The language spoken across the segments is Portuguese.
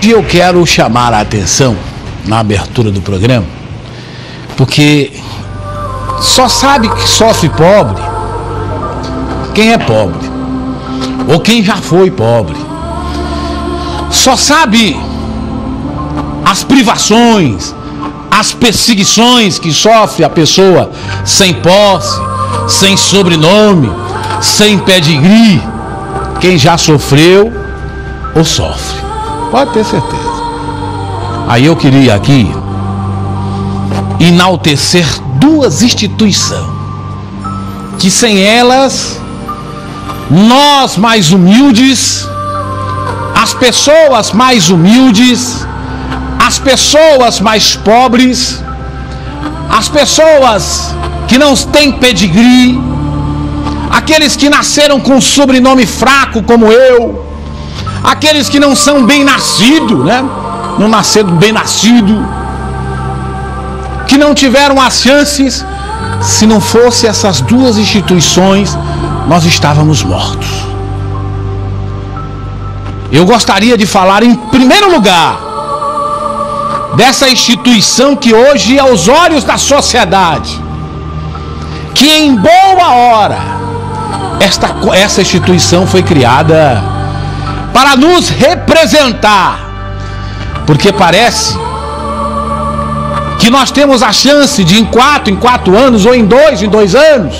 E eu quero chamar a atenção na abertura do programa, porque só sabe que sofre pobre quem é pobre, ou quem já foi pobre. Só sabe as privações, as perseguições que sofre a pessoa sem posse, sem sobrenome, sem pedigree, quem já sofreu ou sofre. Pode ter certeza. Aí eu queria aqui enaltecer duas instituições que sem elas, nós mais humildes, as pessoas mais humildes, as pessoas mais pobres, as pessoas que não têm pedigree, aqueles que nasceram com sobrenome fraco como eu, aqueles que não são bem nascidos, né? Não nasceram bem nascido, que não tiveram as chances. Se não fosse essas duas instituições, nós estávamos mortos. Eu gostaria de falar em primeiro lugar dessa instituição que hoje, aos olhos da sociedade, que em boa hora essa instituição foi criada para nos representar, porque parece que nós temos a chance de em 4 anos, ou em 2 anos,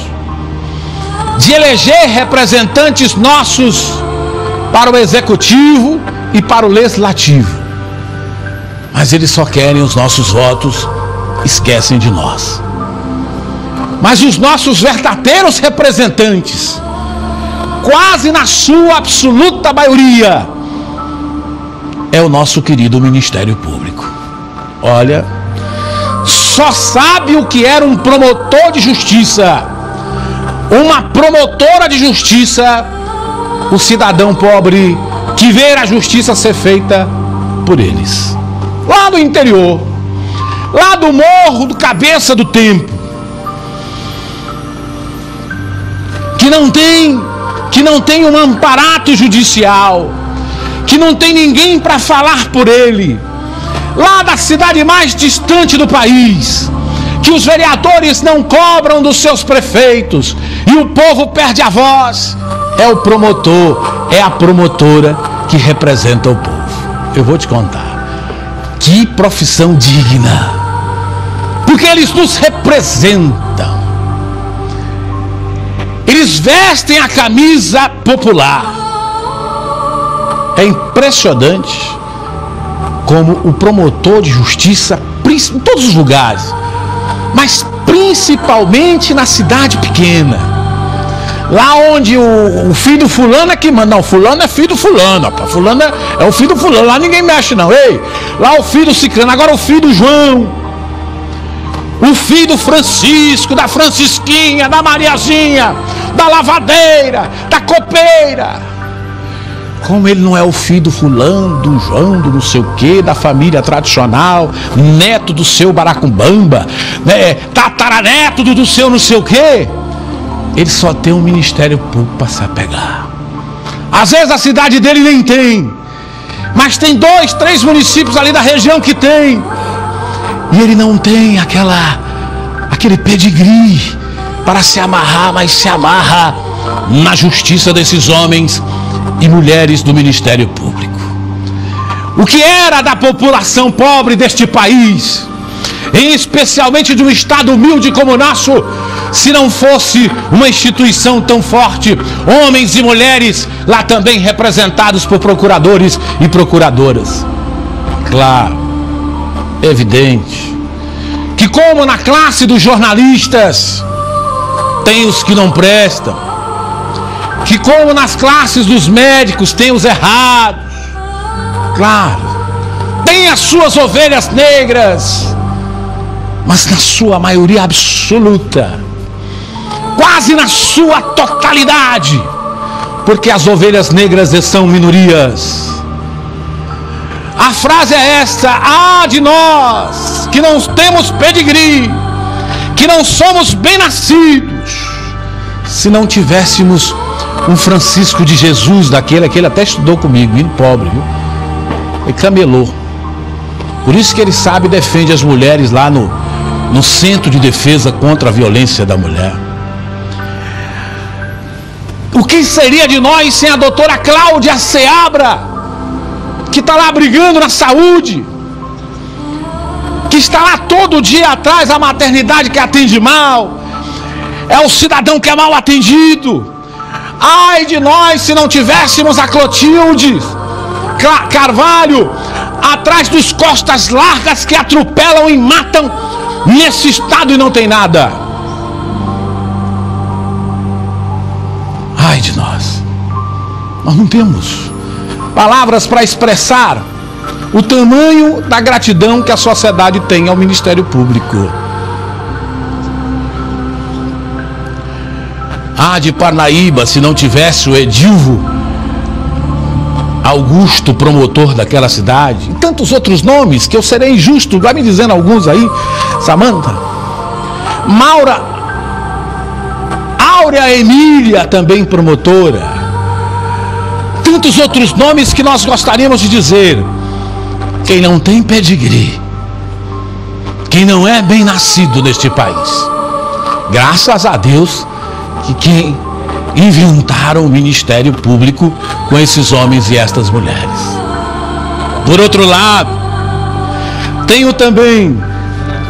de eleger representantes nossos para o executivo e para o legislativo. Mas eles só querem os nossos votos, esquecem de nós. Mas os nossos verdadeiros representantes, quase na sua absoluta maioria, é o nosso querido Ministério Público. Olha, só sabe o que era um promotor de justiça, uma promotora de justiça, o cidadão pobre que vê a justiça ser feita por eles. Lá do interior, lá do morro do Cabeça do Tempo, que não tem um amparato judicial, que não tem ninguém para falar por ele, lá da cidade mais distante do país, que os vereadores não cobram dos seus prefeitos e o povo perde a voz, é o promotor, é a promotora que representa o povo. Eu vou te contar, que profissão digna, porque eles nos representam, eles vestem a camisa popular. É impressionante como o promotor de justiça, em todos os lugares, mas principalmente na cidade pequena, lá onde o filho do fulano é que manda. Não, fulano é filho do fulano, rapaz. Fulano é o filho do fulano, lá ninguém mexe não. Ei, lá o filho do ciclano, agora o filho do João, o filho do Francisco, da Francisquinha, da Mariazinha, da lavadeira, da copeira. Como ele não é o filho do fulano, do João, do não sei o que, da família tradicional, neto do seu Baracumbamba, né, tataraneto do seu não sei o que, ele só tem um Ministério Público para se apegar. Às vezes a cidade dele nem tem, mas tem 2, 3 municípios ali da região que tem, e ele não tem aquele pedigree para se amarrar, mas se amarra na justiça desses homens e mulheres do Ministério Público. O que era da população pobre deste país, e especialmente de um estado humilde como o nosso, se não fosse uma instituição tão forte, homens e mulheres lá também representados por procuradores e procuradoras? Claro, evidente que, como na classe dos jornalistas tem os que não prestam, que como nas classes dos médicos tem os errados, claro, tem as suas ovelhas negras, mas na sua maioria absoluta, quase na sua totalidade, porque as ovelhas negras são minorias. A frase é esta: ah, de nós que não temos pedigree, que não somos bem nascidos, se não tivéssemos um Francisco de Jesus, aquele até estudou comigo, menino pobre, viu? e camelou. Por isso que ele sabe e defende as mulheres lá no Centro de Defesa contra a Violência da Mulher. O que seria de nós sem a doutora Cláudia Seabra, que está lá brigando na saúde, que está lá todo dia atrás da maternidade que atende mal, é o cidadão que é mal atendido. Ai de nós se não tivéssemos a Clotilde Carvalho atrás dos costas largas que atropelam e matam nesse estado e não tem nada. Ai de nós não temos palavras para expressar o tamanho da gratidão que a sociedade tem ao Ministério Público. De Parnaíba, se não tivesse o Edilvo Augusto, promotor daquela cidade, e tantos outros nomes que eu serei injusto, vai me dizendo alguns aí, Samanta, Maura, Áurea Emília, também promotora, tantos outros nomes que nós gostaríamos de dizer. Quem não tem pedigree, quem não é bem nascido neste país, graças a Deus que quem inventaram o Ministério Público com esses homens e estas mulheres. Por outro lado, tenho também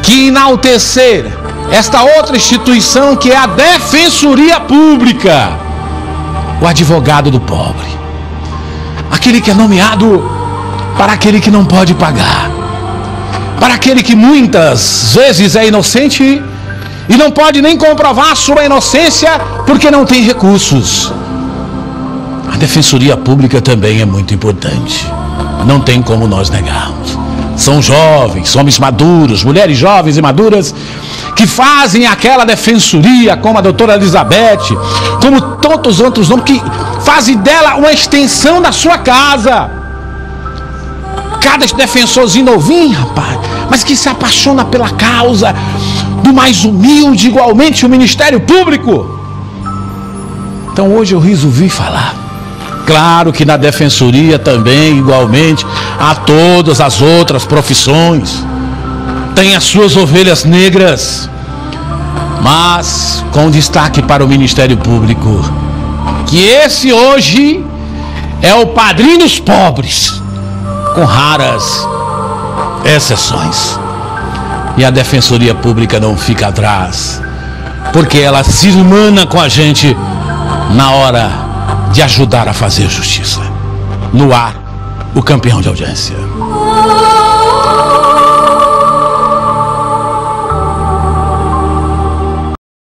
que enaltecer esta outra instituição que é a Defensoria Pública, o advogado do pobre, aquele que é nomeado para aquele que não pode pagar, para aquele que muitas vezes é inocente e não pode nem comprovar sua inocência porque não tem recursos. A Defensoria Pública também é muito importante, não tem como nós negarmos. São jovens, homens maduros, mulheres jovens e maduras que fazem aquela defensoria, como a doutora Elizabeth, como tantos outros nomes, que fazem dela uma extensão da sua casa. Cada defensorzinho novinho, rapaz, mas que se apaixona pela causa do mais humilde, igualmente o Ministério Público. Então hoje eu resolvi falar. Claro que na defensoria também, igualmente, há todas as outras profissões, tem as suas ovelhas negras, mas com destaque para o Ministério Público, que esse hoje é o padrinho dos pobres, com raras exceções. E a Defensoria Pública não fica atrás, porque ela se irmana com a gente na hora de ajudar a fazer justiça. No ar, o campeão de audiência.